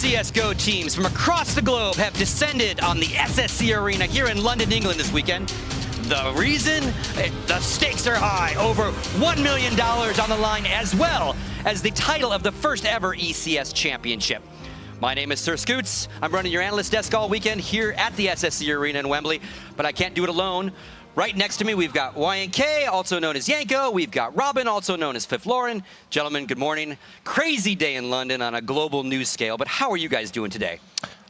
CSGO teams from across the globe have descended on the SSC Arena here in London, England this weekend. The reason? The stakes are high, over $1 million on the line, as well as the title of the first ever ECS Championship. My name is Sir Scoots. I'm running your analyst desk all weekend here at the SSC Arena in Wembley, but I can't do it alone. Right next to me, we've got YNK, also known as Yanko. We've got Robin, also known as Fifflaren. Gentlemen, good morning. Crazy day in London on a global news scale, but how are you guys doing today?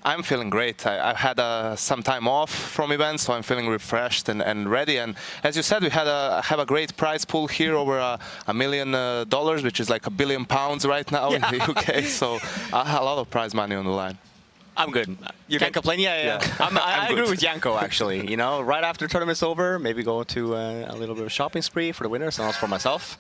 I'm feeling great. I've had some time off from events, so I'm feeling refreshed and ready. And as you said, we have a great prize pool here, over $1 million, which is like £1 billion right now in the UK. So a lot of prize money on the line. I'm good. You can't complain? Yeah. I agree with Yanko, actually. You know, right after the tournament's over, maybe go to a little bit of a shopping spree for the winners and also for myself.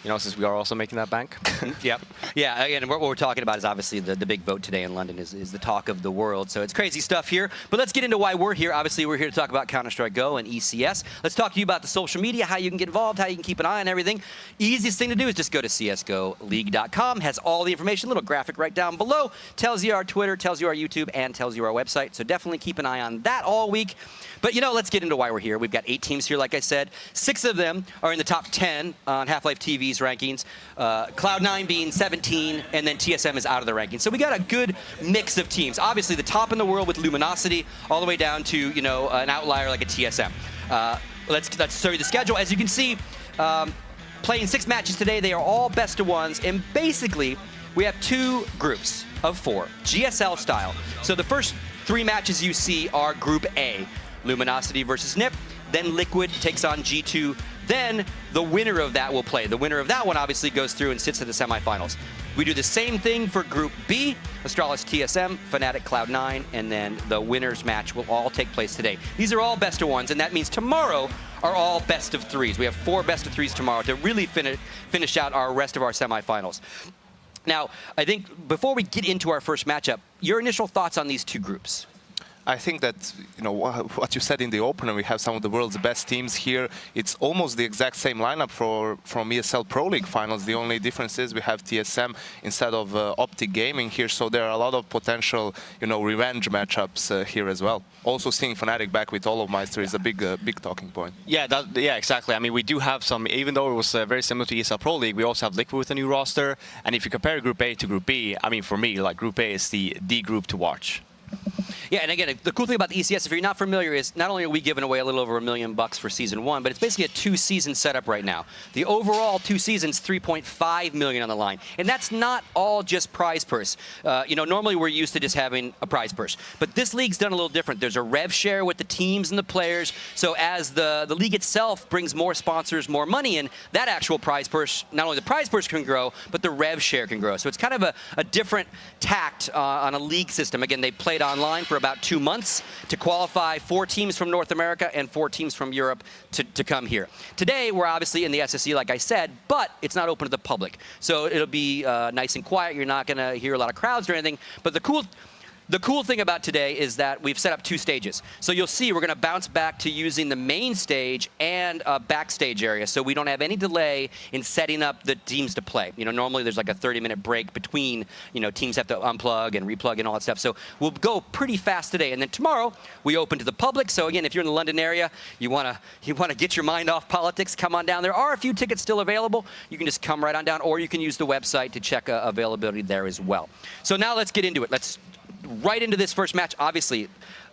You know, since we are also making that bank. Yep. Yeah, again, what we're talking about is obviously the big vote today in London is the talk of the world. So it's crazy stuff here. But let's get into why we're here. Obviously, we're here to talk about Counter-Strike Go and ECS. Let's talk to you about the social media, how you can get involved, how you can keep an eye on everything. Easiest thing to do is just go to csgoleague.com. Has all the information, little graphic right down below. Tells you our Twitter, tells you our YouTube, and tells you our website. So definitely keep an eye on that all week. But, you know, let's get into why we're here. We've got 8 teams here, like I said. 6 of them are in the top 10 on Half-Life TV's rankings. Cloud9 being 17, and then TSM is out of the rankings. So we got a good mix of teams. Obviously, the top in the world with Luminosity, all the way down to, you know, an outlier like a TSM. Let's show you the schedule. As you can see, playing 6 matches today. They are all best of ones, and basically, we have 2 groups of 4, GSL style. So the first 3 matches you see are Group A. Luminosity versus NiP, then Liquid takes on G2, then the winner of that will play. The winner of that one obviously goes through and sits at the semifinals. We do the same thing for Group B, Astralis TSM, Fnatic Cloud9, and then the winner's match will all take place today. These are all best of ones, and that means tomorrow are all best of 3s. We have 4 best of 3s tomorrow to really finish out our rest of our semifinals. Now, I think before we get into our first matchup, your initial thoughts on these 2 groups? I think that, you know, what you said in the opener, we have some of the world's best teams here. It's almost the exact same lineup from ESL Pro League finals. The only difference is we have TSM instead of Optic Gaming here, so there are a lot of potential, you know, revenge matchups here as well. Also, seeing Fnatic back with all of Meister is a big talking point. Yeah, exactly. I mean, we do have some, even though it was very similar to ESL Pro League, we also have Liquid with a new roster. And if you compare Group A to Group B, I mean, for me, like, Group A is the group to watch. Yeah, and again, the cool thing about the ECS, if you're not familiar, is not only are we giving away a little over $1 million for Season 1, but it's basically a 2-season setup right now. The overall 2 seasons, $3.5 million on the line. And that's not all just prize purse. You know, normally we're used to just having a prize purse. But this league's done a little different. There's a rev share with the teams and the players. So as the league itself brings more sponsors, more money in, that actual prize purse, not only the prize purse can grow, but the rev share can grow. So it's kind of a different tact on a league system. Again, they played online for about 2 months to qualify 4 teams from North America and 4 teams from Europe to come here. Today, we're obviously in the SSC, like I said, but it's not open to the public. So it'll be nice and quiet. You're not going to hear a lot of crowds or anything. But the cool thing about today is that we've set up 2 stages. So you'll see we're going to bounce back to using the main stage and a backstage area, so we don't have any delay in setting up the teams to play. You know, normally there's like a 30-minute break between, you know, teams have to unplug and replug and all that stuff. So we'll go pretty fast today, and then tomorrow we open to the public. So again, if you're in the London area, you want to get your mind off politics, come on down. There are a few tickets still available. You can just come right on down, or you can use the website to check availability there as well. So now let's get into it. Let's right into this first match. Obviously,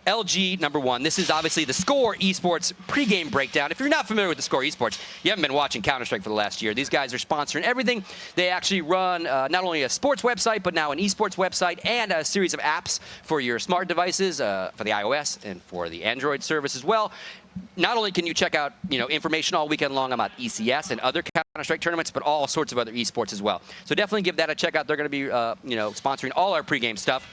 LG #1. This is obviously the Score Esports pregame breakdown. If you're not familiar with the Score Esports, you haven't been watching Counter-Strike for the last year. These guys are sponsoring everything. They actually run not only a sports website, but now an esports website and a series of apps for your smart devices, for the iOS and for the Android service as well. Not only can you check out, you know, information all weekend long about ECS and other Counter-Strike tournaments, but all sorts of other esports as well. So definitely give that a check out. They're going to be, you know, sponsoring all our pregame stuff.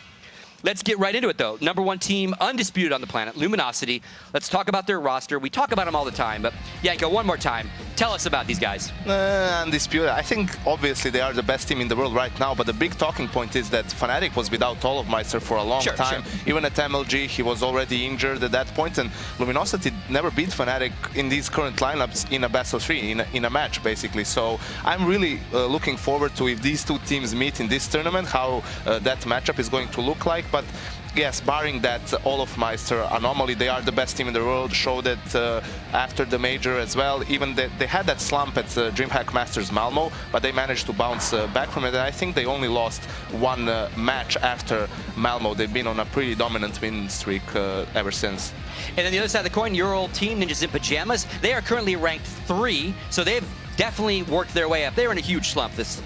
Let's get right into it, though. #1 team, undisputed on the planet, Luminosity. Let's talk about their roster. We talk about them all the time, but Janko, one more time, tell us about these guys. Undisputed. I think, obviously, they are the best team in the world right now, but the big talking point is that Fnatic was without Olofmeister for a long time. Sure. Even at MLG, he was already injured at that point, and Luminosity never beat Fnatic in these current lineups in a best of 3, in a match, basically. So I'm really looking forward to, if these two teams meet in this tournament, how that matchup is going to look like. But yes, barring that Olofmeister anomaly, they are the best team in the world. Showed it after the major as well. Even they had that slump at DreamHack Masters Malmo, but they managed to bounce back from it. And I think they only lost one match after Malmo. They've been on a pretty dominant win streak ever since. And then the other side of the coin, your old team, Ninjas in Pajamas, they are currently ranked 3, so they've definitely worked their way up. They were in a huge slump this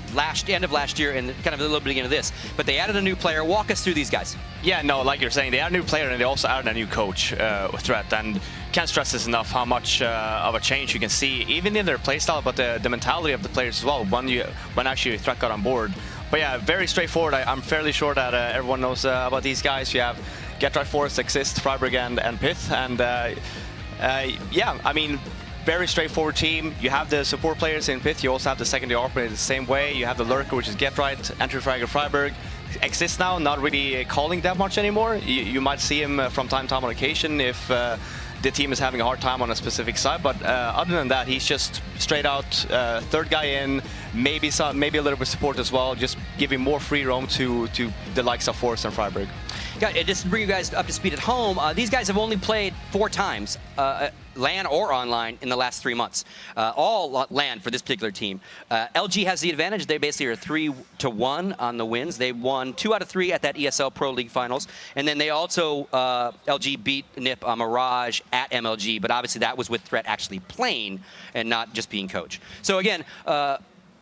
end of last year and kind of a little beginning of this, but they added a new player. Walk us through these guys. Yeah, no, like you're saying, they added a new player and they also added a new coach, Threat, and can't stress this enough how much of a change you can see, even in their playstyle, but the mentality of the players as well, when actually Threat got on board. But yeah, very straightforward. I'm fairly sure that everyone knows about these guys. You have GetRight, Forest, Xizt, Friberg, and pyth, and yeah, I mean, very straightforward team. You have the support players in pyth. You also have the secondary operator the same way. You have the lurker, which is GetRight, entry fragger Friberg. Xizt now, not really calling that much anymore. You might see him from time to time on occasion if the team is having a hard time on a specific side. But other than that, he's just straight out third guy in. Maybe a little bit of support as well, just giving more free roam to the likes of Forest and Friberg. Just to bring you guys up to speed at home, these guys have only played 4 times, LAN or online, in the last 3 months. All LAN for this particular team. LG has the advantage. They basically are 3-1 on the wins. They won 2 out of 3 at that ESL Pro League Finals. And then they also, LG beat NiP Mirage at MLG, but obviously that was with Threat actually playing and not just being coach. So again,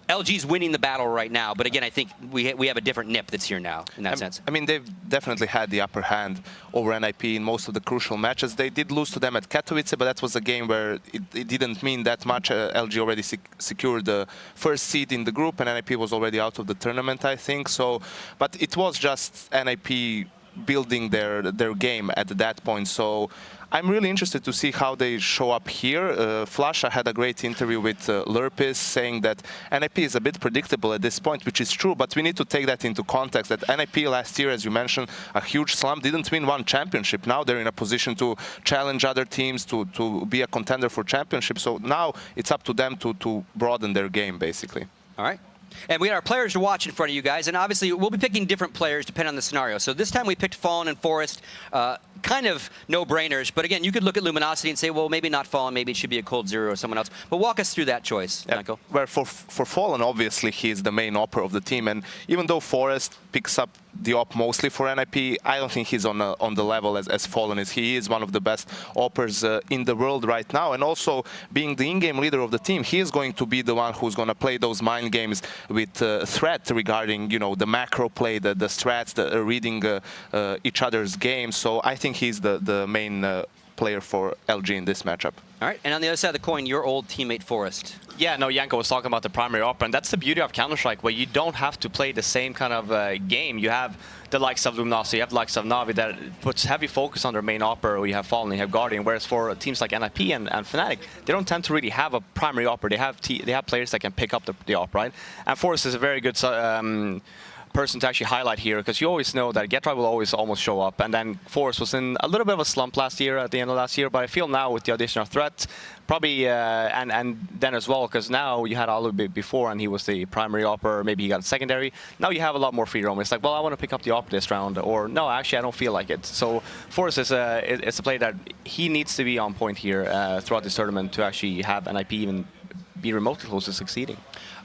LG's winning the battle right now, but again, I think we have a different NiP that's here now in that sense. I mean, they've definitely had the upper hand over NiP in most of the crucial matches. They did lose to them at Katowice, but that was a game where it didn't mean that much. LG already secured the first seed in the group, and NiP was already out of the tournament, I think. So, but it was just NiP building their game at that point. So I'm really interested to see how they show up here. Flasha had a great interview with Lurpis saying that NiP is a bit predictable at this point, which is true, but we need to take that into context, that NiP last year, as you mentioned, a huge slump, didn't win one championship. Now they're in a position to challenge other teams, to be a contender for championship. So now it's up to them to broaden their game, basically. All right. And we got our players to watch in front of you guys, and obviously we'll be picking different players depending on the scenario. So this time we picked Fallen and Forest, kind of no-brainers, but again, you could look at Luminosity and say, well, maybe not Fallen, maybe it should be a coldzera or someone else. But walk us through that choice, Michael. Well, for Fallen, obviously, he is the main opper of the team, and even though Forest picks up the op mostly for NiP, I don't think he's on the level as Fallen is. He is one of the best oppers in the world right now, and also being the in-game leader of the team, he is going to be the one who's going to play those mind games with Threat regarding, you know, the macro play, the strats, reading each other's games. So I think he's the main player for LG in this matchup. All right, and on the other side of the coin, your old teammate Forest. Yeah, no, Janko was talking about the primary opera, and that's the beauty of Counter-Strike, where you don't have to play the same kind of game. You have the likes of Luminosity, you have the likes of Navi that puts heavy focus on their main opera, or you have Fallen, you have Guardian, whereas for teams like NiP and Fnatic, they don't tend to really have a primary opera. They have players that can pick up the op, right? And Forest is a very good person to actually highlight here, because you always know that GetRight will always almost show up, and then Forest was in a little bit of a slump last year, at the end of last year, but I feel now with the addition of Threat, probably, and then as well, because now you had a little bit before and he was the primary opper, maybe he got a secondary, now you have a lot more free roam. It's like, well, I want to pick up the op this round, or no, actually I don't feel like it. So Forest is it's a play that he needs to be on point here throughout this tournament to actually have NiP even be remotely close to succeeding.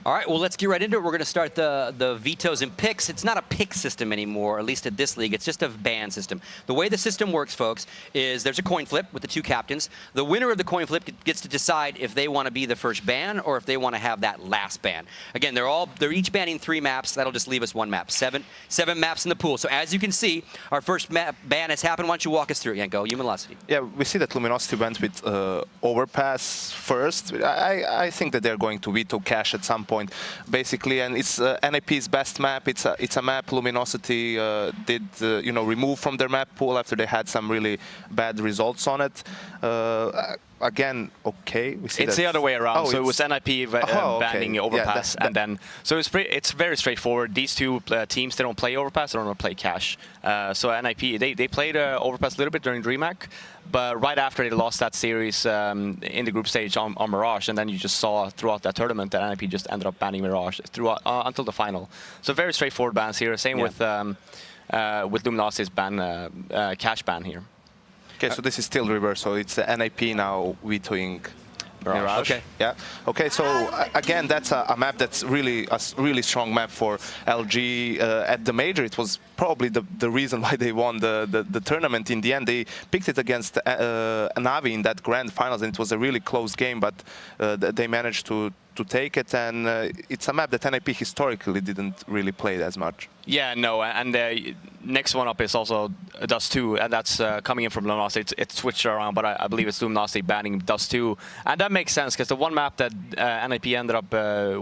All right, well, let's get right into it. We're going to start the vetoes and picks. It's not a pick system anymore, at least at this league. It's just a ban system. The way the system works, folks, is there's a coin flip with the 2 captains. The winner of the coin flip gets to decide if they want to be the first ban or if they want to have that last ban. Again, they're each banning 3 maps. That'll just leave us 1 map. Seven maps in the pool. So as you can see, our first ban has happened. Why don't you walk us through it, Janko? Luminosity. Yeah, we see that Luminosity went with Overpass first. I think think that they're going to veto cash at some point, basically. And it's NiP's best map. It's a map Luminosity did remove from their map pool after they had some really bad results on it. Again, okay. We see it's the other way around. So it was NiP banning Overpass, and then so it's very straightforward. These two teams, they don't play Overpass, they don't play cash. So NiP they played Overpass a little bit during DreamHack, but right after they lost that series in the group stage on Mirage, and then you just saw throughout that tournament that NiP just ended up banning Mirage throughout until the final. So very straightforward bans here. Same with Luminosity's cash ban here. Okay, so this is still reverse. So it's NiP now vetoing Mirage. Okay. Yeah. Okay. So again, that's a map that's really a really strong map for LG at the major. It was probably the reason why they won the tournament in the end. They picked it against Navi in that grand finals, and it was a really close game, but they managed to take it, and it's a map that NiP historically didn't really play as much. Yeah, no, and next one up is also Dust 2, and that's coming in from Luminosity. It's switched around, but I believe it's Luminosity banning Dust 2, and that makes sense because the one map that NiP ended up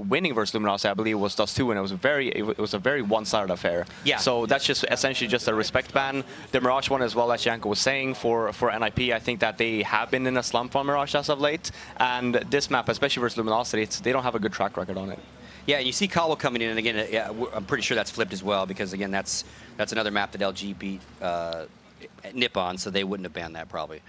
winning versus Luminosity, I believe, was Dust 2, and it was a very one-sided affair. Yeah. So that's just essentially just a respect ban. The Mirage one as well, as Janko was saying, for NiP, I think that they have been in a slump on Mirage as of late, and this map, especially versus Luminosity, they don't have a good track record on it. Yeah, you see Cobble coming in, and again, yeah, I'm pretty sure that's flipped as well, because again, that's another map that LG beat NiP on, so they wouldn't have banned that probably.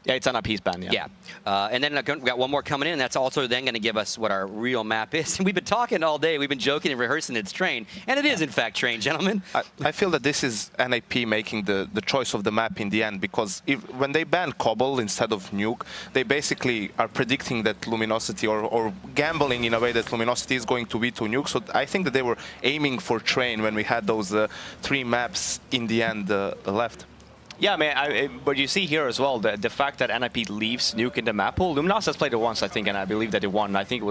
Yeah, it's on a piece ban, yeah. Yeah, and then we got one more coming in, and that's also then going to give us what our real map is. And we've been talking all day, we've been joking and rehearsing it's Train, and it is in fact Train, gentlemen. I feel that this is NiP making the choice of the map in the end, because when they ban Cobble instead of Nuke, they basically are predicting that Luminosity or gambling in a way that Luminosity is going to veto Nuke. So I think that they were aiming for Train when we had those 3 maps in the end left. Yeah, man, but you see here as well, the fact that NiP leaves Nuke in the map pool. Luminosity has played it once, I think, and I believe that they won. I think it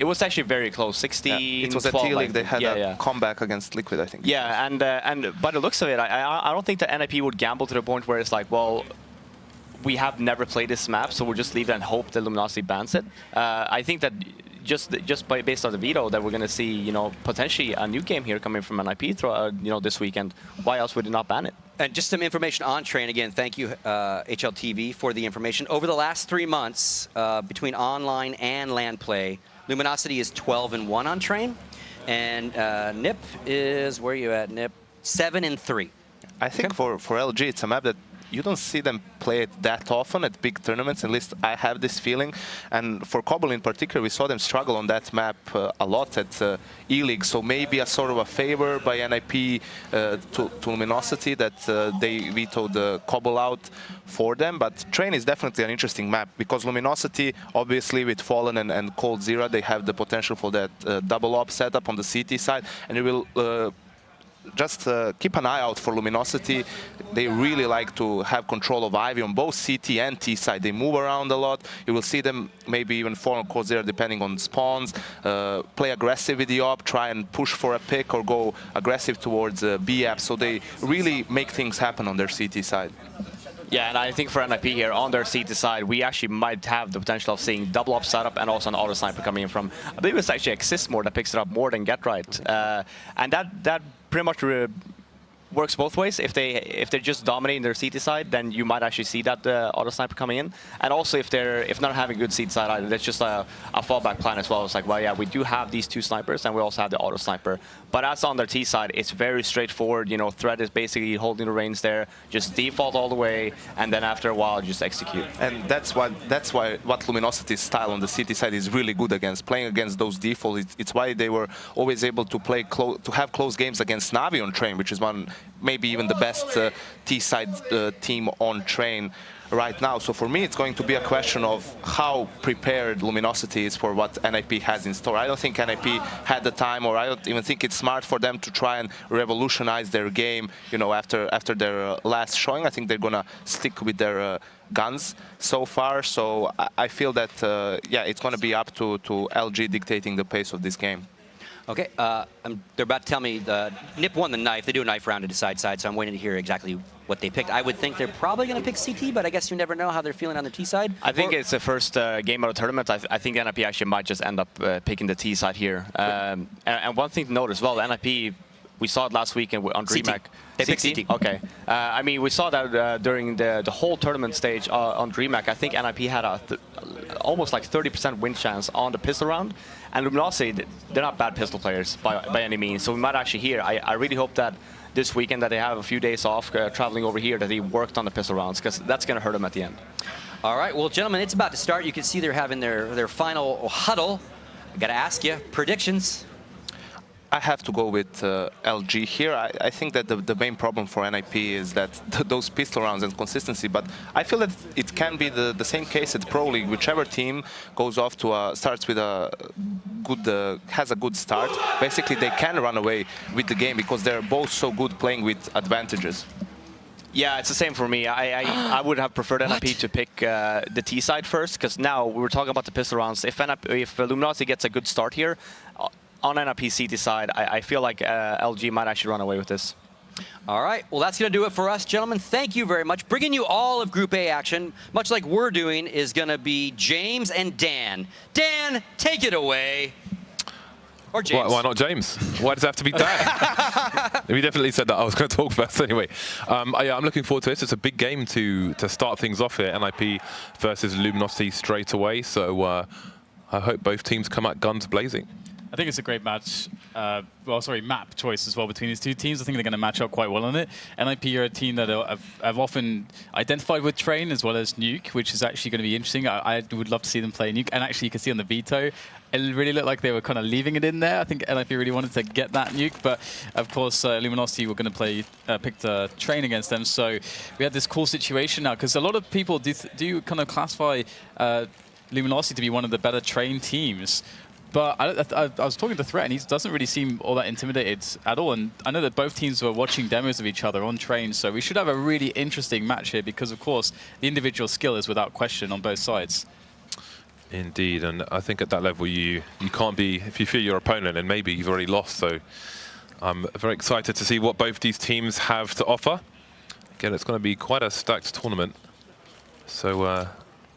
was actually very close, 16. Yeah, it was at T-League, they had a comeback against Liquid, I think. Yeah, and by the looks of it, I don't think that NiP would gamble to the point where it's like, well, we have never played this map, so we'll just leave it and hope that Luminosity bans it. I think that just based on the veto, that we're going to see, potentially a new game here coming from NiP this weekend. Why else would it not ban it? And just some information on Train. Again, thank you, HLTV, for the information. Over the last 3 months, between online and LAN play, Luminosity is 12-1 on Train. And NiP is, where are you at, NiP? 7-3. I think for LG, it's a map that you don't see them play it that often at big tournaments, at least I have this feeling. And for Cobble in particular, we saw them struggle on that map a lot at E-League, so maybe a sort of a favor by NiP to Luminosity that they vetoed the Cobble out for them. But Train is definitely an interesting map, because Luminosity, obviously with Fallen and coldzera, they have the potential for that double op setup on the CT side, and you will just keep an eye out for Luminosity. They really like to have control of Ivy on both CT and T side. They move around a lot. You will see them maybe even fall on coldzera depending on spawns, play aggressive with the op, try and push for a pick or go aggressive towards B app. So they really make things happen on their CT side. Yeah, and I think for NiP here, on their CT side, we actually might have the potential of seeing double up setup and also an auto sniper coming in from, I believe it's actually Xizt more that picks it up more than Get Right. And that pretty much works both ways. If they're just dominating their CT side, then you might actually see that auto sniper coming in. And also if not having a good CT side either, that's just a fallback plan as well. It's like, well, yeah, we do have these 2 snipers and we also have the auto sniper. But as on their T side, it's very straightforward. Threat is basically holding the reins there, just default all the way, and then after a while just execute. And that's why Luminosity's style on the CT side is really good against, playing against those defaults. It's why they were always able to play to have close games against Navi on Train, which is maybe even the best T-side team on Train right now. So for me, it's going to be a question of how prepared Luminosity is for what NiP has in store. I don't think NiP had the time, or I don't even think it's smart for them to try and revolutionize their game, after their last showing. I think they're gonna stick with their guns so far. So I feel that, yeah, it's gonna be up to LG dictating the pace of this game. Okay, they're about to tell me NiP won the knife. They do a knife round to decide side, so I'm waiting to hear exactly what they picked. I would think they're probably going to pick CT, but I guess you never know how they're feeling on the T side. I think it's the first game of the tournament. I think NiP actually might just end up picking the T side here. And one thing to note as well, NiP, we saw it last week on DreamHack. They picked CT. Okay. I mean, we saw that during the whole tournament stage on DreamHack. I think NiP had almost like 30% win chance on the pistol round. And Luminosity, they're not bad pistol players by any means. So we might actually hear. I really hope that this weekend that they have a few days off traveling over here, that he worked on the pistol rounds, because that's going to hurt him at the end. All right, well, gentlemen, it's about to start. You can see they're having their final huddle. I got to ask you, predictions? I have to go with LG here. I think that the main problem for NiP is that those pistol rounds and consistency, but I feel that it can be the same case at Pro League. Whichever team goes off to starts with a good, has a good start, basically they can run away with the game because they're both so good playing with advantages. Yeah, it's the same for me. I would have preferred NiP to pick the T side first, because now we were talking about the pistol rounds. If Luminosity gets a good start here, on NiP CT side, I feel like LG might actually run away with this. All right, well, that's going to do it for us, gentlemen. Thank you very much. Bringing you all of Group A action, much like we're doing, is going to be James and Dan. Dan, take it away. Or James. Why not James? Why does it have to be Dan? We definitely said that I was going to talk first anyway. Yeah, I'm looking forward to this. It's a big game to start things off here. NiP versus Luminosity straight away. So I hope both teams come out guns blazing. I think it's a great match. Map choice as well between these two teams. I think they're going to match up quite well on it. NiP are a team that I've often identified with Train as well as Nuke, which is actually going to be interesting. I would love to see them play Nuke. And actually, you can see on the veto, it really looked like they were kind of leaving it in there. I think NiP really wanted to get that Nuke, but of course, Luminosity were going to play picked Train against them. So we had this cool situation now, because a lot of people do kind of classify Luminosity to be one of the better Train teams. But I was talking to Threat, and he doesn't really seem all that intimidated at all. And I know that both teams were watching demos of each other on Train, so we should have a really interesting match here because, of course, the individual skill is without question on both sides. Indeed, and I think at that level you can't be, if you fear your opponent, and maybe you've already lost. So I'm very excited to see what both these teams have to offer. Again, it's going to be quite a stacked tournament. So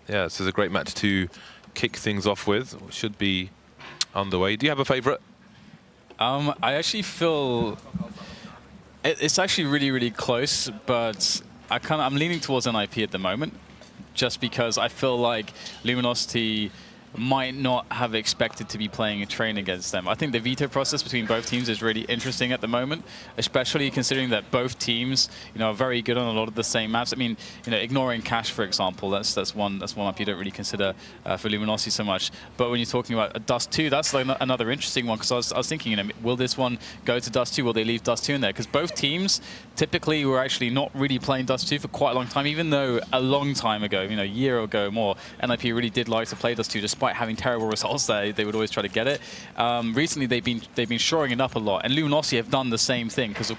yeah, this is a great match to kick things off with. It should be underway. Do you have a favorite? I actually feel it's actually really, really close, but I'm leaning towards NiP at the moment, just because I feel like Luminosity might not have expected to be playing a Train against them. I think the veto process between both teams is really interesting at the moment, especially considering that both teams, are very good on a lot of the same maps. I mean, ignoring Cash, for example, that's one map you don't really consider for Luminosity so much. But when you're talking about Dust 2, that's like another interesting one, because I was thinking, will this one go to Dust 2? Will they leave Dust 2 in there? Because both teams typically were actually not really playing Dust 2 for quite a long time, even though a long time ago, a year ago more, NiP really did like to play Dust 2 despite having terrible results there. They would always try to get it. Recently, they've been shoring it up a lot, and Luminosity have done the same thing, because of